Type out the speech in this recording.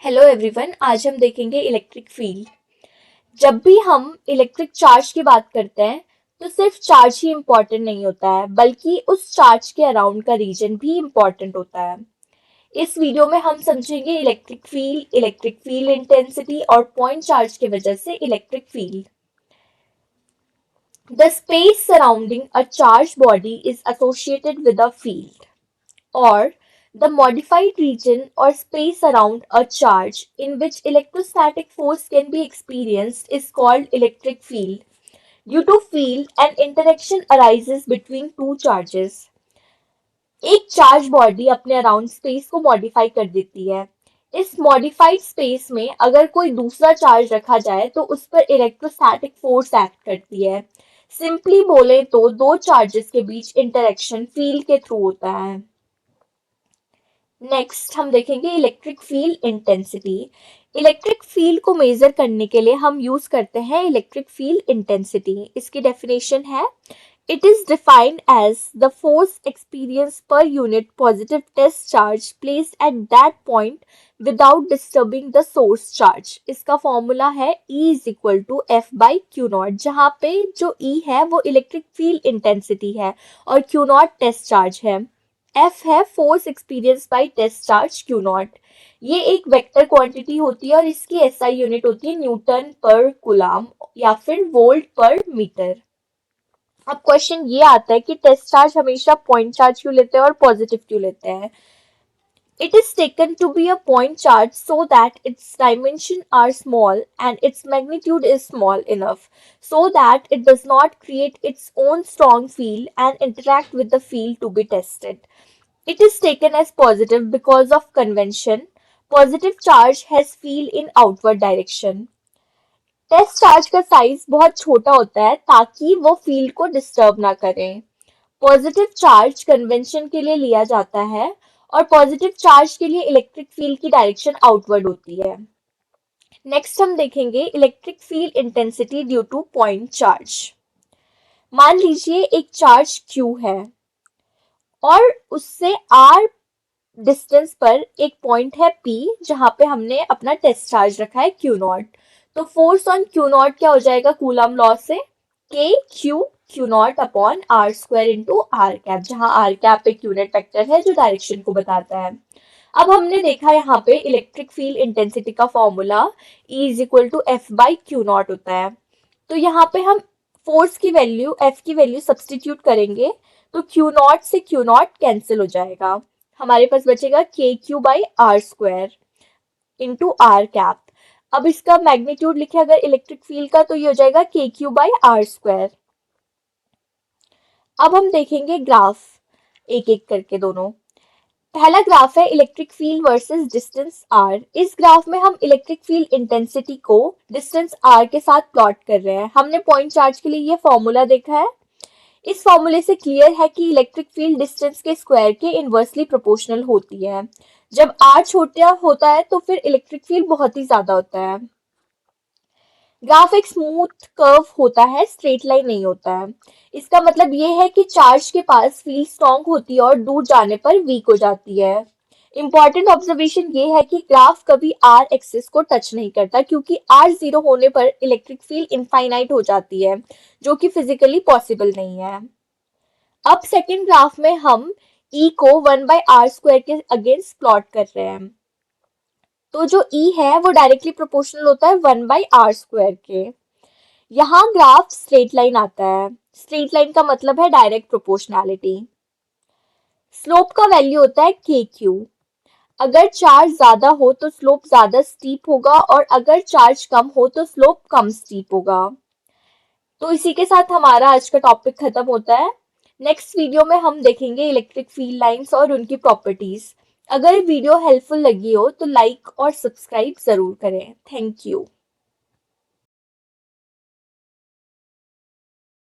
Hello everyone, आज हम देखेंगे इलेक्ट्रिक फील्ड। जब भी हम इलेक्ट्रिक चार्ज की बात करते हैं तो सिर्फ चार्ज ही इम्पोर्टेंट नहीं होता है, बल्कि उस चार्ज के अराउंड का रीजन भी इम्पोर्टेंट होता है। इस वीडियो में हम समझेंगे इलेक्ट्रिक फील्ड इंटेंसिटी और पॉइंट चार्ज की वजह से electric field. The space surrounding a charge body is associated with a field, or the modified region or space around a charge in which electrostatic force can be experienced is called electric field. Due to field, an interaction arises between two charges. एक charge body अपने around space को modify कर देती है। इस modified space में अगर कोई दूसरा चार्ज रखा जाए तो उस पर इलेक्ट्रोस्टैटिक फोर्स एक्ट करती है। सिंपली बोले तो दो चार्जेस के बीच इंटरेक्शन फील्ड के थ्रू होता है। नेक्स्ट हम देखेंगे electric field intensity. Electric field को मेजर करने के लिए हम यूज करते हैं इलेक्ट्रिक फील्ड इंटेंसिटी। इसकी डेफिनेशन है, it is defined as the force experience per unit positive test charge placed at that point without disturbing the source charge. इसका फॉर्मूला है E is equal to F by q naught, जहाँ पे जो E है वो electric field intensity है और q naught test charge है। F है force experience by test charge Q naught. ये एक वेक्टर क्वांटिटी होती है और इसकी SI यूनिट होती है न्यूटन पर कूलम या फिर वोल्ट पर मीटर। अब क्वेश्चन ये आता है कि टेस्ट चार्ज हमेशा पॉइंट चार्ज क्यों लेते हैं और पॉजिटिव क्यों लेते हैं। It is taken to be a point charge so that its dimensions are small and its magnitude is small enough so that it does not create its own strong field and interact with the field to be tested. It is taken as positive because of convention. Positive charge has field in outward direction. Test charge का size बहुत छोटा होता है ताकि वो field को disturb ना करें। पॉजिटिव चार्ज कन्वेंशन के लिए लिया जाता है और पॉजिटिव चार्ज के लिए इलेक्ट्रिक फील्ड की डायरेक्शन आउटवर्ड होती है। नेक्स्ट हम देखेंगे electric field intensity due two point charge. मान लीजिए एक चार्ज Q है और उससे R डिस्टेंस पर एक पॉइंट है P जहां पे हमने अपना टेस्ट चार्ज रखा है Q नॉट। तो फोर्स ऑन Q नॉट क्या हो जाएगा कूलम लॉ से, K Q not upon R square into R cap, जहां R कैप एक यूनिट वेक्टर है जो डायरेक्शन को बताता है। अब हमने देखा यहाँ पे इलेक्ट्रिक फील्ड इंटेंसिटी का formula E is equal to F by q naught होता है। तो यहाँ पे हम फोर्स की वैल्यू F की वैल्यू सब्सटीट्यूट करेंगे तो Q नॉट से Q नॉट कैंसिल हो जाएगा। हमारे पास बचेगा k q by r square into r cap. अब इसका मैग्नीट्यूड लिखे अगर इलेक्ट्रिक फील्ड का तो ये हो जाएगा के क्यू बाई आर स्क्वायर। अब हम देखेंगे ग्राफ एक एक करके दोनों। पहला ग्राफ है electric field versus distance r. इस ग्राफ में हम इलेक्ट्रिक फील्ड इंटेंसिटी को डिस्टेंस आर के साथ प्लॉट कर रहे हैं। हमने पॉइंट चार्ज के लिए ये फॉर्मूला देखा है। इस फॉर्मूले से क्लियर है कि इलेक्ट्रिक फील्ड डिस्टेंस के स्क्वायर के इनवर्सली प्रोपोर्शनल होती है। जब r छोटा होता है तो फिर इलेक्ट्रिक फील्ड बहुत ही ज्यादा होता है। ग्राफ एक स्मूथ कर्व होता है, स्ट्रेट लाइन नहीं होता है। इसका मतलब ये है कि चार्ज के पास फील्ड स्ट्रॉन्ग होती है और दूर जाने पर वीक हो जाती है। इंपॉर्टेंट ऑब्जर्वेशन ये है कि ग्राफ कभी r एक्सिस को टच नहीं करता क्योंकि r जीरो होने पर इलेक्ट्रिक फील्ड इनफाइनाइट हो जाती है, जो कि फिजिकली पॉसिबल नहीं है। अब सेकेंड ग्राफ में हम E को 1/r स्क्वायर के अगेंस्ट प्लॉट कर रहे हैं। तो जो E है वो डायरेक्टली प्रोपोर्शनल होता है 1/r स्क्वायर के। यहाँ ग्राफ स्ट्रेट लाइन आता है। स्ट्रेट लाइन का मतलब है डायरेक्ट प्रोपोर्शनैलिटी। स्लोप का वैल्यू होता है KQ। अगर चार्ज ज्यादा हो तो स्लोप ज्यादा स्टीप होगा और अगर चार्ज कम हो तो स्लोप कम स्टीप होगा। तो इसी के साथ हमारा आज का टॉपिक खत्म होता है। नेक्स्ट वीडियो में हम देखेंगे इलेक्ट्रिक फील्ड लाइंस और उनकी प्रॉपर्टीज। अगर वीडियो हेल्पफुल लगी हो तो लाइक और सब्सक्राइब जरूर करें। Thank you.